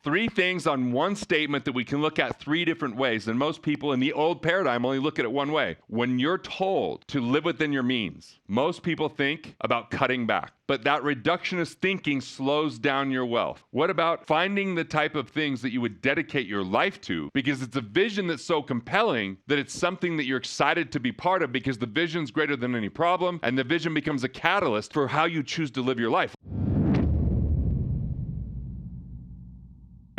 Three things on one statement that we can look at three different ways. And most people in the old paradigm only look at it one way. When you're told to live within your means, most people think about cutting back. But that reductionist thinking slows down your wealth. What about finding the type of things that you would dedicate your life to? Because it's a vision that's so compelling that it's something that you're excited to be part of, because the vision's greater than any problem, and the vision becomes a catalyst for how you choose to live your life.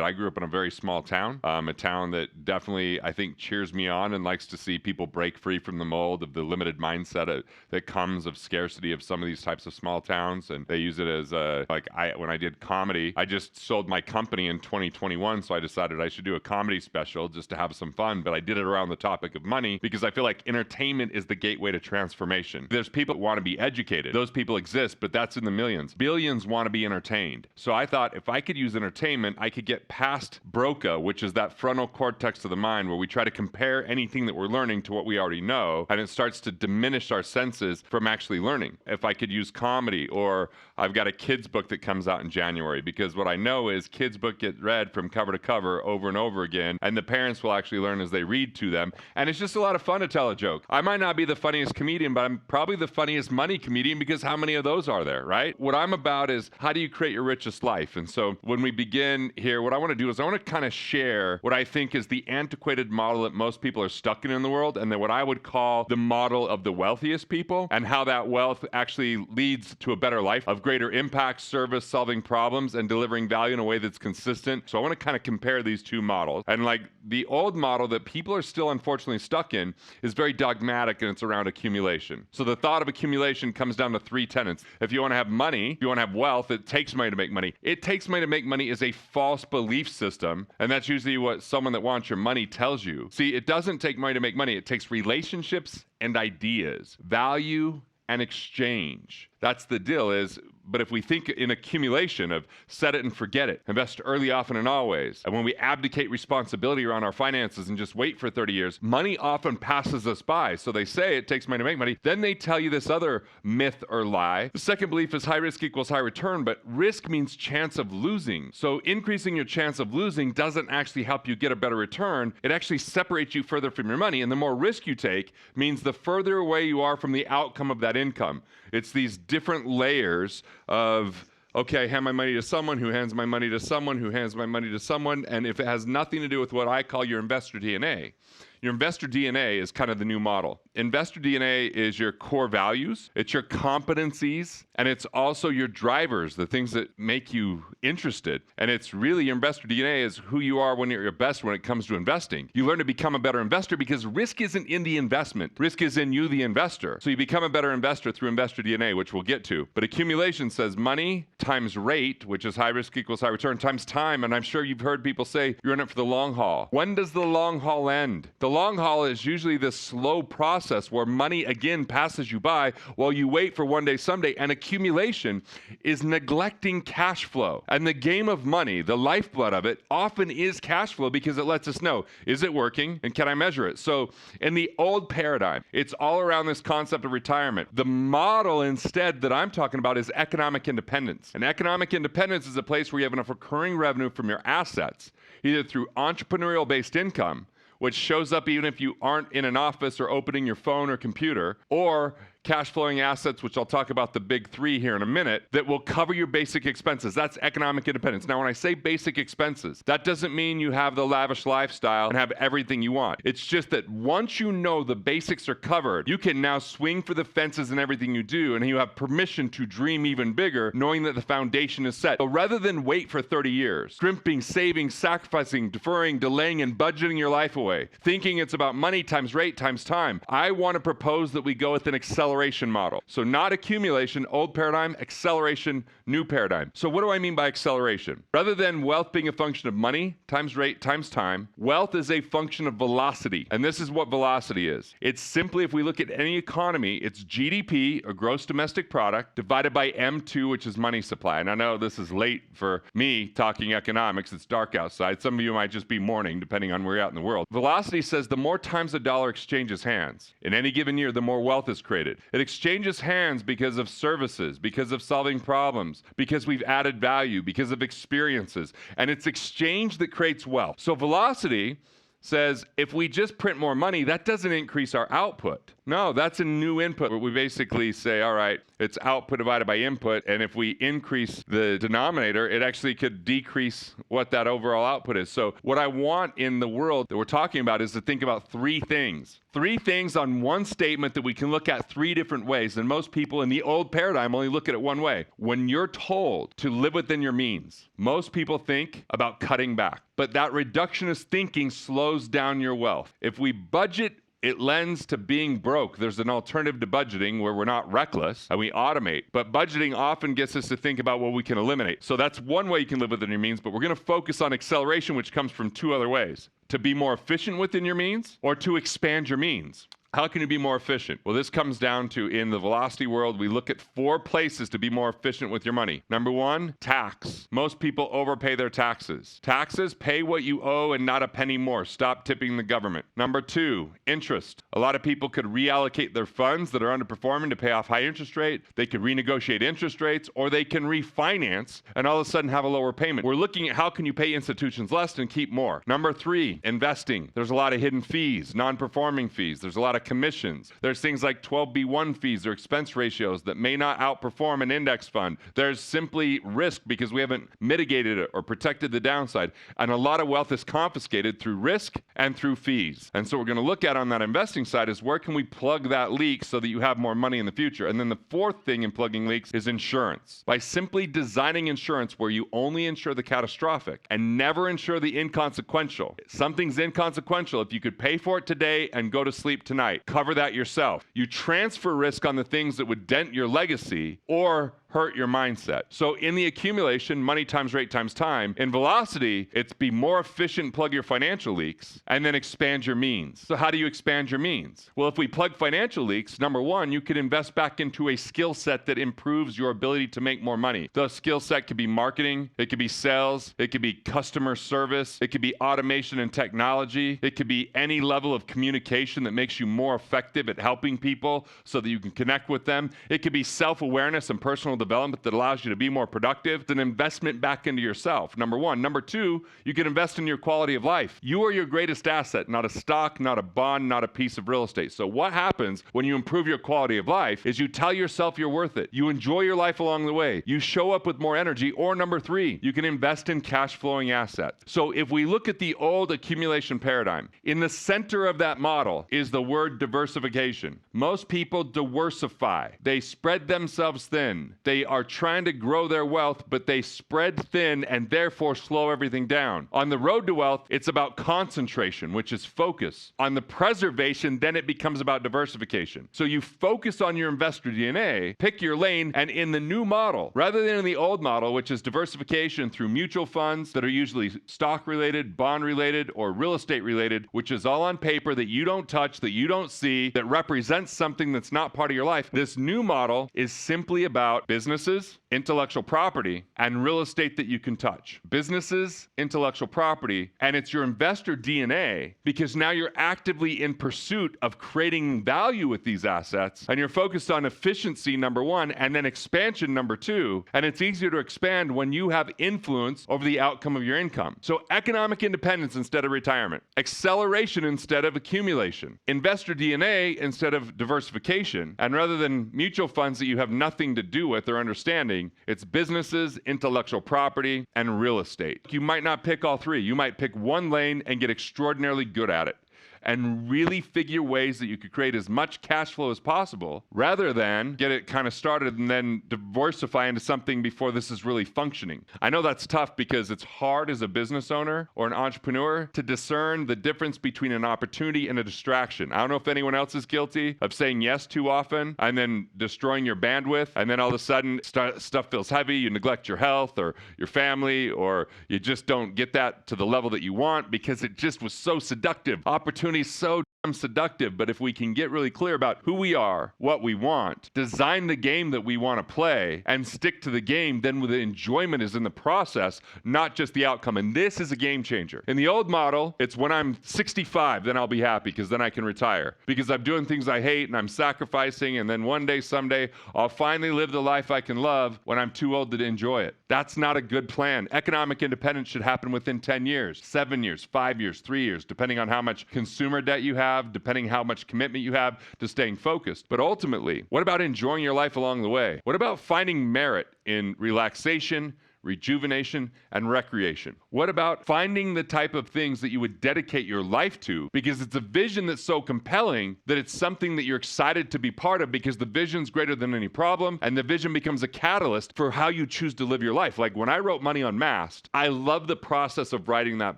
I grew up in a very small town, a town that definitely, I think, cheers me on and likes to see people break free from the mold of the limited mindset that comes of scarcity of some of these types of small towns. And they use it as when I did comedy, I just sold my company in 2021, so I decided I should do a comedy special just to have some fun. But I did it around the topic of money because I feel like entertainment is the gateway to transformation. There's people that want to be educated. Those people exist, but that's in the millions. Billions want to be entertained. So I thought if I could use entertainment, I could get past broca, which is that frontal cortex of the mind where we try to compare anything that we're learning to what we already know, and it starts to diminish our senses from actually learning. If I could use comedy, or I've got a kids book that comes out in January, because what I know is kids book get read from cover to cover over and over again, and the parents will actually learn as they read to them, and it's just a lot of fun to tell a joke. I might not be the funniest comedian, but I'm probably the funniest money comedian, because how many of those are there, right? What I'm about is how do you create your richest life? And so when we begin here, what I want to do is I want to kind of share what I think is the antiquated model that most people are stuck in the world, and then what I would call the model of the wealthiest people, and how that wealth actually leads to a better life of greater impact, service, solving problems, and delivering value in a way that's consistent. So I want to kind of compare these two models. And like the old model that people are still unfortunately stuck in is very dogmatic, and it's around accumulation. So the thought of accumulation comes down to three tenets. If you want to have money, if you want to have wealth, it takes money to make money. It takes money to make money is a false belief system, and that's usually what someone that wants your money tells you. See, it doesn't take money to make money. It takes relationships and ideas, value and exchange. That's the deal is, but if we think in accumulation of set it and forget it, invest early, often, and always, and when we abdicate responsibility around our finances and just wait for 30 years, money often passes us by. So they say it takes money to make money. Then they tell you this other myth or lie. The second belief is high risk equals high return, but risk means chance of losing. So increasing your chance of losing doesn't actually help you get a better return. It actually separates you further from your money. And the more risk you take means the further away you are from the outcome of that income. It's these different layers of, okay, I hand my money to someone who hands my money to someone who hands my money to someone, and if it has nothing to do with what I call your investor DNA, your investor DNA is kind of the new model. Investor DNA is your core values, it's your competencies, and it's also your drivers, the things that make you interested. And it's really your investor DNA is who you are when you're your best when it comes to investing. You learn to become a better investor because risk isn't in the investment. Risk is in you, the investor. So you become a better investor through investor DNA, which we'll get to. But accumulation says money times rate, which is high risk equals high return, times time. And I'm sure you've heard people say you're in it for the long haul. When does the long haul end? The long haul is usually this slow process where money again passes you by while you wait for one day someday, and accumulation is neglecting cash flow. And the game of money, the lifeblood of it, often is cash flow because it lets us know, is it working and can I measure it? So in the old paradigm, it's all around this concept of retirement. The model instead that I'm talking about is economic independence. And economic independence is a place where you have enough recurring revenue from your assets, either through entrepreneurial-based income, which shows up even if you aren't in an office or opening your phone or computer, or cash flowing assets, which I'll talk about the big three here in a minute, that will cover your basic expenses. That's economic independence. Now, when I say basic expenses, that doesn't mean you have the lavish lifestyle and have everything you want. It's just that once you know the basics are covered, you can now swing for the fences in everything you do, and you have permission to dream even bigger, knowing that the foundation is set. So rather than wait for 30 years, scrimping, saving, sacrificing, deferring, delaying, and budgeting your life away, thinking it's about money times rate times time, I want to propose that we go with an acceleration model. So not accumulation, old paradigm, acceleration, new paradigm. So what do I mean by acceleration? Rather than wealth being a function of money times rate times time, wealth is a function of velocity. And this is what velocity is. It's simply, if we look at any economy, it's GDP, or gross domestic product, divided by M2, which is money supply. And I know this is late for me talking economics. It's dark outside. Some of you might just be mourning, depending on where you're at in the world. Velocity says the more times a dollar exchanges hands in any given year, the more wealth is created. it. It exchanges hands because of services, because of solving problems, because we've added value, because of experiences. And it's exchange that creates wealth. So velocity says if we just print more money, that doesn't increase our output. No, that's a new input where we basically say, all right, it's output divided by input. And if we increase the denominator, it actually could decrease what that overall output is. So what I want in the world that we're talking about is to think about three things. Three things on one statement that we can look at three different ways. And most people in the old paradigm only look at it one way. When you're told to live within your means, most people think about cutting back. But that reductionist thinking slows down your wealth. If we budget, it lends to being broke. There's an alternative to budgeting where we're not reckless and we automate. But budgeting often gets us to think about what we can eliminate. So that's one way you can live within your means, but we're going to focus on acceleration, which comes from two other ways. To be more efficient within your means or to expand your means. How can you be more efficient? Well, this comes down to, in the velocity world, we look at 4 places to be more efficient with your money. Number 1, tax. Most people overpay their taxes. Taxes, pay what you owe and not a penny more. Stop tipping the government. Number 2, interest. A lot of people could reallocate their funds that are underperforming to pay off high interest rate. They could renegotiate interest rates, or they can refinance and all of a sudden have a lower payment. We're looking at how can you pay institutions less and keep more. Number 3, investing. There's a lot of hidden fees, non-performing fees. There's a lot of commissions. There's things like 12B1 fees or expense ratios that may not outperform an index fund. There's simply risk because we haven't mitigated it or protected the downside. And a lot of wealth is confiscated through risk and through fees. And so what we're going to look at on that investing side is where can we plug that leak so that you have more money in the future. And then the fourth thing in plugging leaks is insurance. By simply designing insurance where you only insure the catastrophic and never insure the inconsequential. Something's inconsequential. If you could pay for it today and go to sleep tonight, cover that yourself. You transfer risk on the things that would dent your legacy or hurt your mindset. So in the accumulation, money times rate times time. In velocity, it's be more efficient, plug your financial leaks, and then expand your means. So how do you expand your means? Well, if we plug financial leaks, number 1, you could invest back into a skill set that improves your ability to make more money. The skill set could be marketing, it could be sales, it could be customer service, it could be automation and technology, it could be any level of communication that makes you more effective at helping people so that you can connect with them. It could be self-awareness and personal development that allows you to be more productive. It's an investment back into yourself, number 1. Number 2, you can invest in your quality of life. You are your greatest asset, not a stock, not a bond, not a piece of real estate. So what happens when you improve your quality of life is you tell yourself you're worth it. You enjoy your life along the way. You show up with more energy. Or number 3, you can invest in cash flowing assets. So if we look at the old accumulation paradigm, in the center of that model is the word diversification. Most people diversify. They spread themselves thin. They are trying to grow their wealth, but they spread thin and therefore slow everything down. On the road to wealth, it's about concentration, which is focus. On the preservation, then it becomes about diversification. So you focus on your investor DNA, pick your lane, and in the new model, rather than in the old model, which is diversification through mutual funds that are usually stock related, bond related, or real estate related, which is all on paper that you don't touch, that you don't see, that represents something that's not part of your life. This new model is simply about businesses, intellectual property, and real estate that you can touch. Businesses, intellectual property, and it's your investor DNA because now you're actively in pursuit of creating value with these assets and you're focused on efficiency, number 1, and then expansion, number 2. And it's easier to expand when you have influence over the outcome of your income. So economic independence instead of retirement, acceleration instead of accumulation, investor DNA instead of diversification, and rather than mutual funds that you have nothing to do with or understanding, it's businesses, intellectual property, and real estate. You might not pick all 3. You might pick one lane and get extraordinarily good at it and really figure ways that you could create as much cash flow as possible rather than get it kind of started and then diversify into something before this is really functioning. I know that's tough because it's hard as a business owner or an entrepreneur to discern the difference between an opportunity and a distraction. I don't know if anyone else is guilty of saying yes too often and then destroying your bandwidth, and then all of a sudden stuff feels heavy, you neglect your health or your family, or you just don't get that to the level that you want because it just was so seductive. Opportunity so seductive, but if we can get really clear about who we are, what we want, design the game that we want to play, and stick to the game, then the enjoyment is in the process, not just the outcome. And this is a game changer. In the old model, it's when I'm 65, then I'll be happy because then I can retire because I'm doing things I hate and I'm sacrificing, and then one day, someday, I'll finally live the life I can love when I'm too old to enjoy it. That's not a good plan. Economic independence should happen within 10 years, 7 years, 5 years, 3 years, depending on how much consumer debt you have, depending how much commitment you have to staying focused. But ultimately, what about enjoying your life along the way? What about finding merit in relaxation, rejuvenation, and recreation? What about finding the type of things that you would dedicate your life to because it's a vision that's so compelling that it's something that you're excited to be part of because the vision's greater than any problem, and the vision becomes a catalyst for how you choose to live your life. Like when I wrote Money Unmasked, I love the process of writing that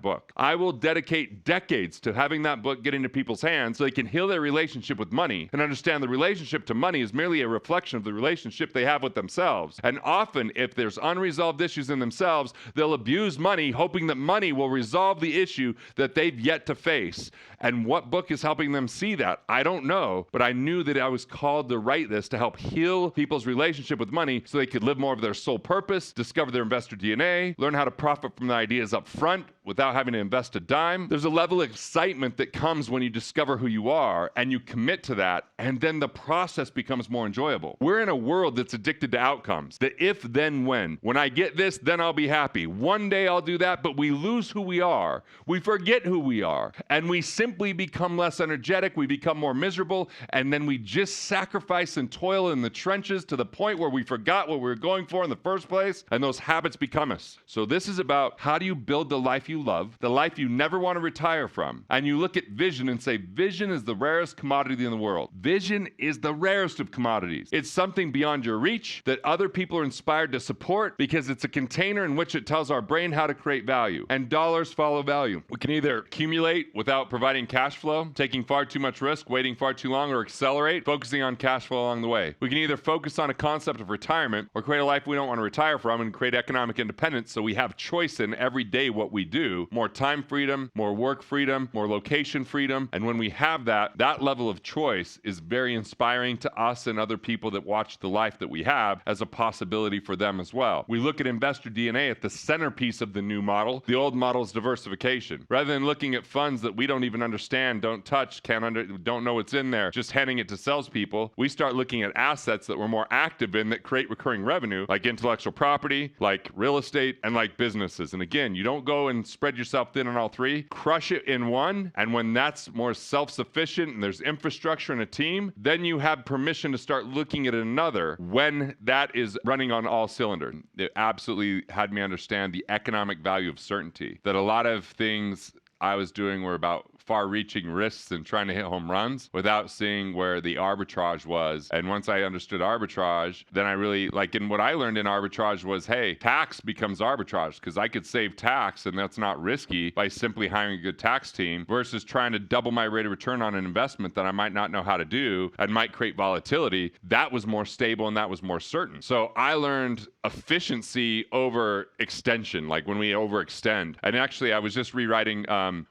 book. I will dedicate decades to having that book get into people's hands so they can heal their relationship with money and understand the relationship to money is merely a reflection of the relationship they have with themselves. And often, if there's unresolved issues in themselves, they'll abuse money, hoping that money will resolve the issue that they've yet to face. And what book is helping them see that? I don't know, but I knew that I was called to write this to help heal people's relationship with money so they could live more of their soul purpose, discover their investor DNA, learn how to profit from the ideas up front without having to invest a dime. There's a level of excitement that comes when you discover who you are and you commit to that, and then the process becomes more enjoyable. We're in a world that's addicted to outcomes. The if, then, when. When I get this, then I'll be happy. One day I'll do that, but we lose who we are. We forget who we are, and we simply become less energetic. We become more miserable, and then we just sacrifice and toil in the trenches to the point where we forgot what we were going for in the first place, and those habits become us. So this is about how do you build the life you love, the life you never want to retire from, and you look at vision and say, vision is the rarest commodity in the world. Vision is the rarest of commodities. It's something beyond your reach that other people are inspired to support because it's a container in which it tells our brain how to create value, and dollars follow value. We can either accumulate without providing cash flow, taking far too much risk, waiting far too long, or accelerate, focusing on cash flow along the way. We can either focus on a concept of retirement or create a life we don't want to retire from and create economic independence so we have choice in every day what we do, more time freedom, more work freedom, more location freedom. And when we have that level of choice is very inspiring to us and other people that watch the life that we have as a possibility for them as well. We look at investor DNA at the centerpiece of the new model. The old model is diversification. Rather than looking at funds that we don't even understand, don't touch, don't know what's in there, just handing it to salespeople, we start looking at assets that we're more active in that create recurring revenue, like intellectual property, like real estate, and like businesses. And again, you don't go and spread yourself thin on all three. Crush it in one, and when that's more self-sufficient and there's infrastructure and a team, then you have permission to start looking at another when that is running on all cylinders. It absolutely had me understand the economic value of certainty, that a lot of things I was doing were about far-reaching risks and trying to hit home runs without seeing where the arbitrage was. And once I understood arbitrage, then I really, and what I learned in arbitrage was, hey, tax becomes arbitrage because I could save tax and that's not risky by simply hiring a good tax team versus trying to double my rate of return on an investment that I might not know how to do and might create volatility. That was more stable and that was more certain. So I learned efficiency over extension, like when we overextend. And actually, I was just rewriting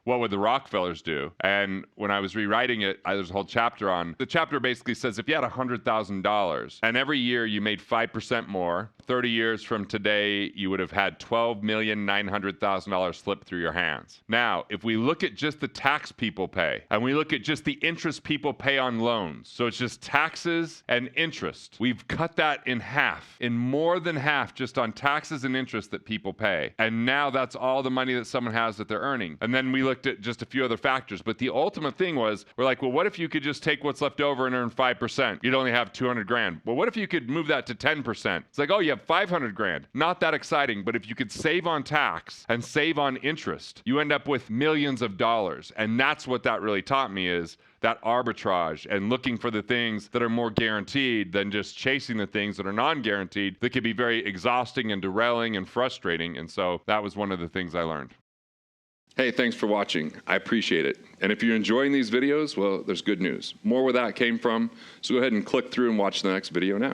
What Would the Rockefellers Do? And when I was rewriting it, there's a whole chapter on. The chapter basically says if you had $100,000 and every year you made 5% more, 30 years from today, you would have had $12,900,000 slip through your hands. Now, if we look at just the tax people pay and we look at just the interest people pay on loans, so it's just taxes and interest, we've cut that in half, in more than half, just on taxes and interest that people pay. And now that's all the money that someone has that they're earning. And then we looked at just a few other factors. But the ultimate thing was, we're like, well, what if you could just take what's left over and earn 5%? You'd only have 200 grand. Well, what if you could move that to 10%? It's like, oh, you have 500 grand. Not that exciting. But if you could save on tax and save on interest, you end up with millions of dollars. And that's what that really taught me, is that arbitrage and looking for the things that are more guaranteed than just chasing the things that are non-guaranteed that could be very exhausting and derailing and frustrating. And so that was one of the things I learned. Hey, thanks for watching. I appreciate it. And if you're enjoying these videos, well, there's good news. More where that came from. So go ahead and click through and watch the next video now.